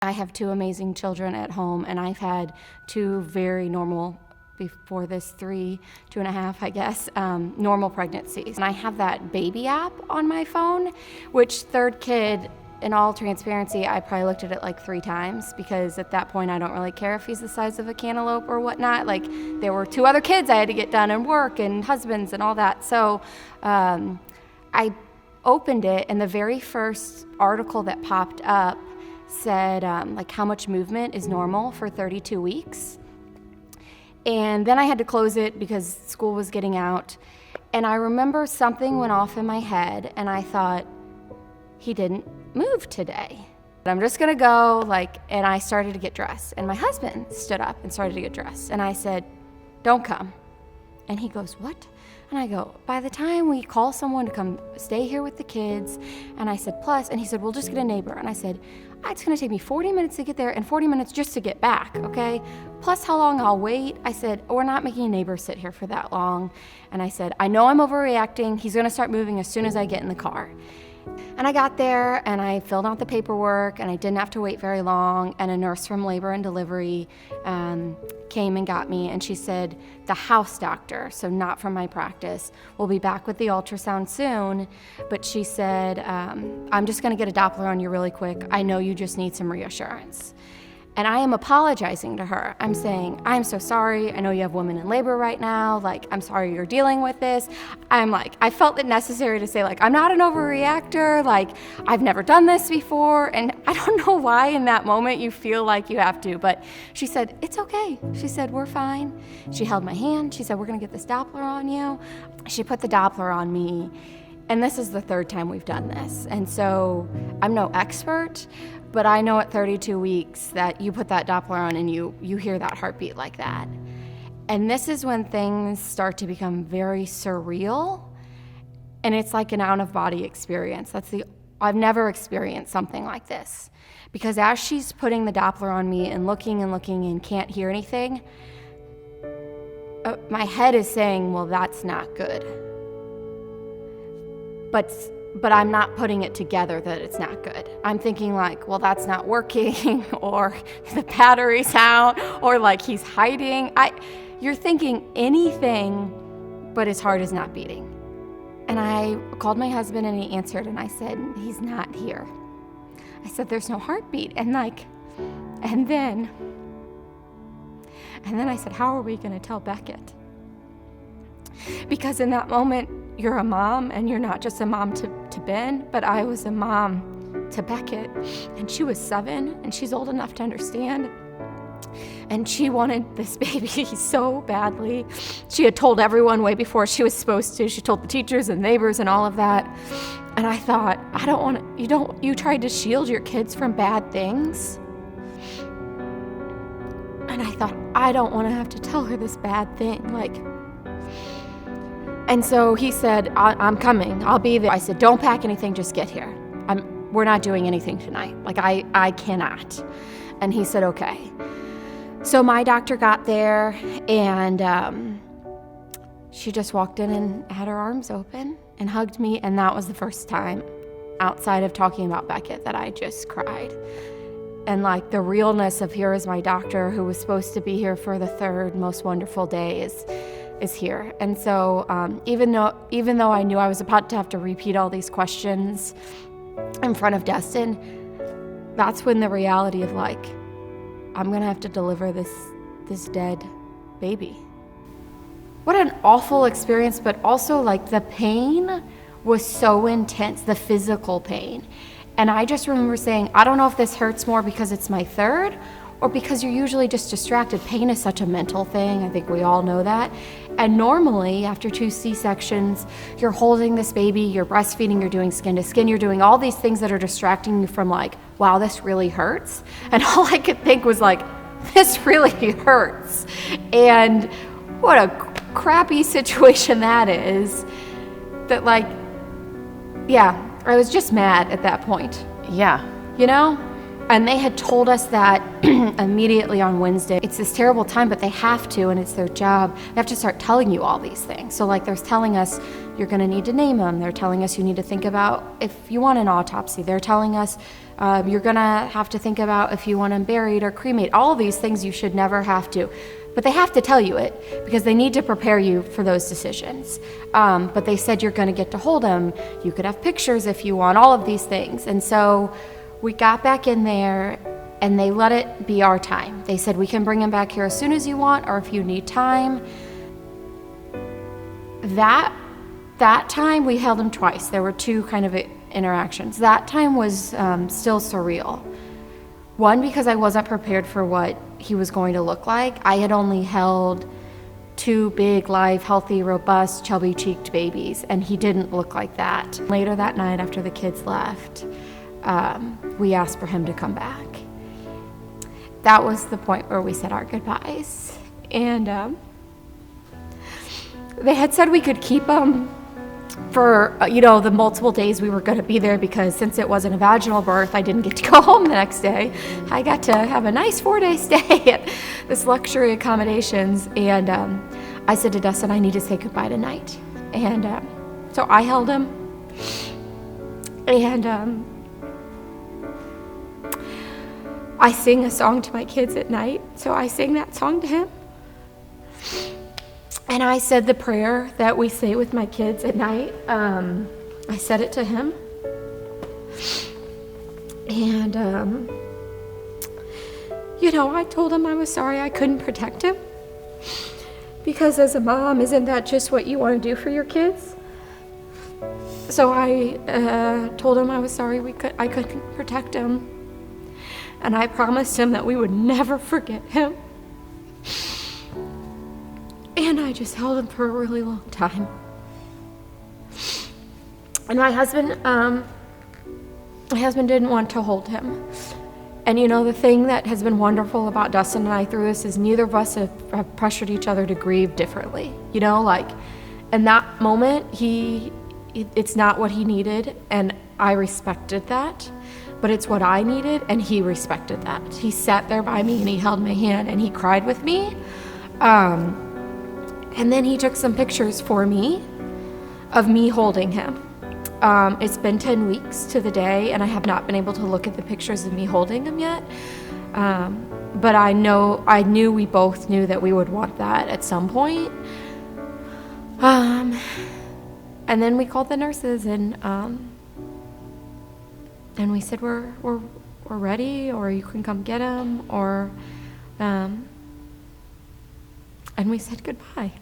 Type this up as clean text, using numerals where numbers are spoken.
I have two amazing children at home, and I've had two very normal, before this 2.5, I guess, normal pregnancies. And I have that baby app on my phone, which third kid, in all transparency, I probably looked at it like 3 times, because at that point I don't really care if he's the size of a cantaloupe or whatnot. Like, there were 2 other kids I had to get done, and work and husbands and all that. So I opened it, and the very first article that popped up said like how much movement is normal for 32 weeks. And then I had to close it because school was getting out. And I remember something went off in my head, and I thought, he didn't move today. I'm just gonna go, and I started to get dressed. And my husband stood up and started to get dressed. And I said, don't come. And he goes, what? And I go, by the time we call someone to come stay here with the kids, and I said, plus, and he said, we'll just get a neighbor. And I said, it's gonna take me 40 minutes to get there and 40 minutes just to get back, okay? Plus how long I'll wait. I said, we're not making a neighbor sit here for that long. And I said, I know I'm overreacting. He's gonna start moving as soon as I get in the car. And I got there, and I filled out the paperwork, and I didn't have to wait very long. And a nurse from labor and delivery came and got me, and she said, the house doctor, so not from my practice, will be back with the ultrasound soon. But she said, I'm just gonna get a Doppler on you really quick. I know you just need some reassurance. And I am apologizing to her. I'm saying, I'm so sorry. I know you have women in labor right now. I'm sorry you're dealing with this. I felt it necessary to say, I'm not an overreactor. I've never done this before. And I don't know why in that moment you feel like you have to, but she said, it's okay. She said, we're fine. She held my hand. She said, we're gonna get this Doppler on you. She put the Doppler on me. And this is the 3rd time we've done this. And so I'm no expert, but I know at 32 weeks that you put that Doppler on and you hear that heartbeat like that. And this is when things start to become very surreal, and it's like an out-of-body experience. I've never experienced something like this. Because as she's putting the Doppler on me and looking and can't hear anything, my head is saying, well, that's not good. But I'm not putting it together that it's not good. I'm thinking well, that's not working, or the battery's out, or he's hiding. You're thinking anything, but his heart is not beating. And I called my husband, and he answered, and I said, he's not here. I said, there's no heartbeat. And then I said, how are we gonna tell Beckett? Because in that moment, you're a mom, and you're not just a mom to Ben, but I was a mom to Beckett. And she was 7, and she's old enough to understand. And she wanted this baby so badly. She had told everyone way before she was supposed to. She told the teachers and neighbors and all of that. And I thought, I don't want to, you tried to shield your kids from bad things. And I thought, I don't want to have to tell her this bad thing. And so he said, I'm coming, I'll be there. I said, don't pack anything, just get here. We're not doing anything tonight. I cannot. And he said, okay. So my doctor got there, and she just walked in and had her arms open and hugged me. And that was the first time, outside of talking about Beckett, that I just cried. And the realness of, here is my doctor who was supposed to be here for the 3rd most wonderful day is here. And so even though I knew I was about to have to repeat all these questions in front of Destin, that's when the reality of I'm gonna have to deliver this dead baby. What an awful experience, but also the pain was so intense, the physical pain. And I just remember saying, I don't know if this hurts more because it's my 3rd, or because you're usually just distracted. Pain is such a mental thing. I think we all know that. And normally, after 2 C-sections, you're holding this baby, you're breastfeeding, you're doing skin to skin, you're doing all these things that are distracting you from wow, this really hurts. And all I could think was this really hurts. And what a crappy situation that is. That yeah, I was just mad at that point. Yeah. And they had told us that immediately on Wednesday. It's this terrible time, but they have to, and it's their job. They have to start telling you all these things. So they're telling us you're gonna need to name them. They're telling us you need to think about if you want an autopsy. They're telling us You're gonna have to think about if you want him buried or cremated. All of these things you should never have to. But they have to tell you it because they need to prepare you for those decisions. But they said you're gonna get to hold him. You could have pictures if you want, all of these things. And so we got back in there and they let it be our time. They said we can bring him back here as soon as you want or if you need time. That time we held him twice. There were two kind of interactions. That time was still surreal. One, because I wasn't prepared for what he was going to look like. I had only held two big, live, healthy, robust, chubby-cheeked babies, and he didn't look like that. Later that night, after the kids left, we asked for him to come back. That was the point where we said our goodbyes. And they had said we could keep him for, the multiple days we were going to be there, because since it wasn't a vaginal birth, I didn't get to go home the next day. I got to have a nice 4-day stay at this luxury accommodations. And I said to Dustin, I need to say goodbye tonight. And so I held him. And I sing a song to my kids at night. So I sang that song to him. And I said the prayer that we say with my kids at night. I said it to him. And, I told him I was sorry I couldn't protect him. Because as a mom, isn't that just what you want to do for your kids? So I told him I was sorry I couldn't protect him. And I promised him that we would never forget him. And I just held him for a really long time. And my husband didn't want to hold him. And the thing that has been wonderful about Dustin and I through this is neither of us have pressured each other to grieve differently. In that moment, it's not what he needed, and I respected that. But it's what I needed, and he respected that. He sat there by me and he held my hand and he cried with me. And then he took some pictures for me of me holding him. It's been 10 weeks to the day, and I have not been able to look at the pictures of me holding him yet. But I knew we both knew that we would want that at some point. And then we called the nurses, and we said we're ready, or you can come get him, or and we said goodbye.